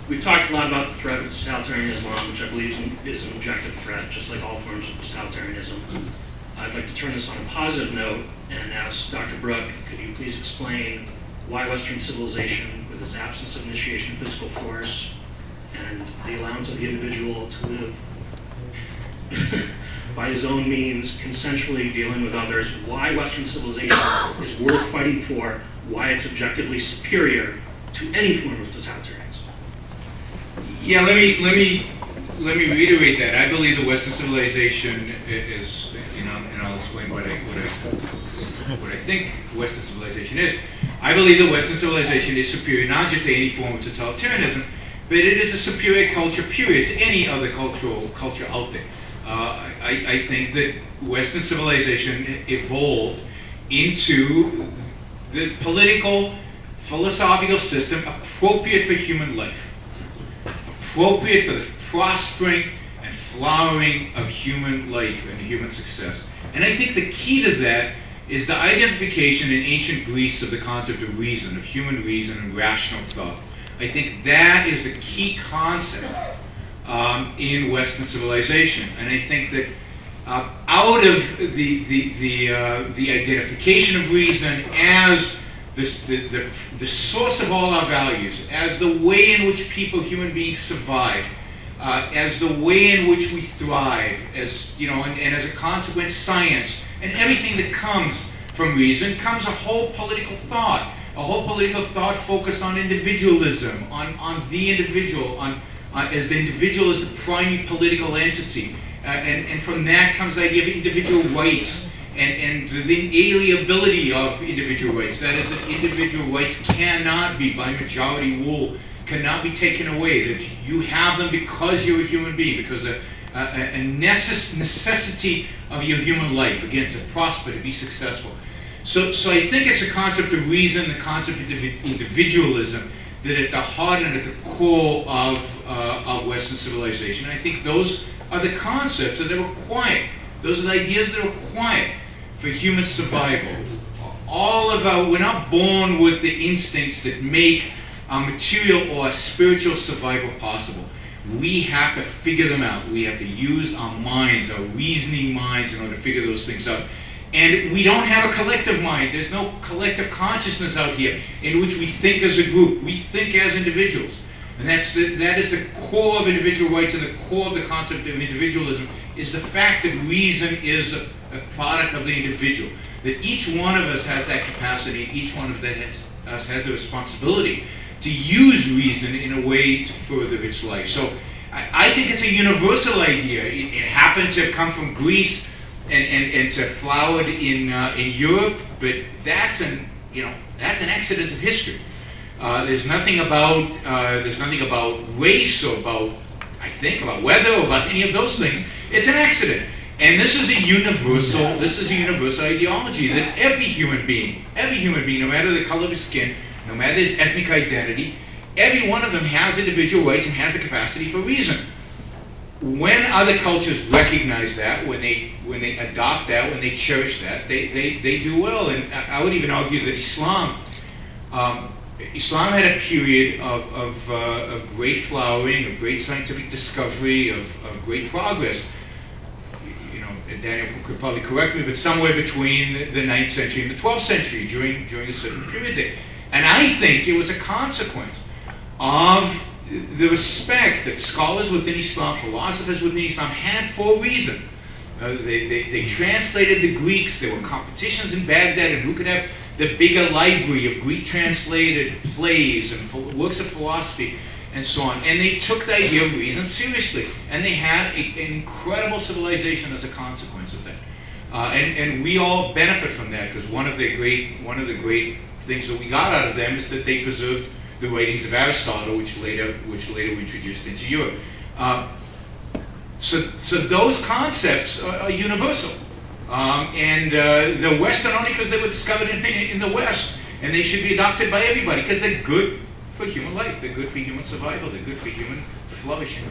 we've talked a lot about the threat of totalitarian Islam, which I believe is an objective threat, just like all forms of totalitarianism. I'd like to turn this on a positive note and ask Dr. Brooke, could you please explain why Western civilization, with its absence of initiation of physical force and the allowance of the individual to live by his own means, consensually dealing with others, why Western civilization is worth fighting for, why it's objectively superior to any form of totalitarianism. Yeah, let me reiterate that. I believe the Western civilization is, and I'll explain what I think Western civilization is. I believe the Western civilization is superior not just to any form of totalitarianism, but it is a superior culture, period, to any other culture out there. I think that Western civilization evolved into the political, philosophical system appropriate for human life, appropriate for the prospering and flowering of human life and human success. And I think the key to that is the identification in ancient Greece of the concept of reason, of human reason and rational thought. I think that is the key concept in Western civilization. And I think that out of the identification of reason as the source of all our values, as the way in which human beings survive, as the way in which we thrive, and as a consequence, science, and everything that comes from reason, comes a whole political thought. A whole political thought focused on individualism, on the individual, as the individual as the primary political entity. And from that comes the idea of individual rights and the inalienability of individual rights. That is, that individual rights cannot be, by majority rule, cannot be taken away. That you have them because you're a human being, because a necessity of your human life, again, to prosper, to be successful. So I think it's a concept of reason, the concept of individualism, that at the heart and at the core of Western civilization. And I think those are the concepts that are required. Those are the ideas that are required for human survival. We're not born with the instincts that make our material or our spiritual survival possible. We have to figure them out. We have to use our minds, our reasoning minds, in order to figure those things out. And we don't have a collective mind. There's no collective consciousness out here in which we think as a group. We think as individuals. And that is the core of individual rights, and the core of the concept of individualism is the fact that reason is a product of the individual. That each one of us has that capacity, each one of us has the responsibility to use reason in a way to further its life. So I think it's a universal idea. It happened to come from Greece and to flowered in Europe, but that's an accident of history. There's nothing about race or about weather or about any of those things. It's an accident, and this is a universal ideology that every human being, no matter the color of his skin, no matter his ethnic identity, every one of them has individual rights and has the capacity for reason. When other cultures recognize that, when they adopt that, when they cherish that, they do well. And I would even argue that Islam had a period of great flowering, of great scientific discovery, of great progress. And Daniel could probably correct me, but somewhere between the 9th century and the 12th century, during a certain period there. And I think it was a consequence of the respect that scholars within Islam, philosophers within Islam had for reason. They translated the Greeks. There were competitions in Baghdad, and who could have the bigger library of Greek translated plays and works of philosophy and so on. And they took the idea of reason seriously, and they had an incredible civilization as a consequence of that. And we all benefit from that, because one of the great things that we got out of them is that they preserved the writings of Aristotle, which later we introduced into Europe. So those concepts are universal. And they're Western only because they were discovered in the West, and they should be adopted by everybody because they're good for human life, they're good for human survival, they're good for human flourishing.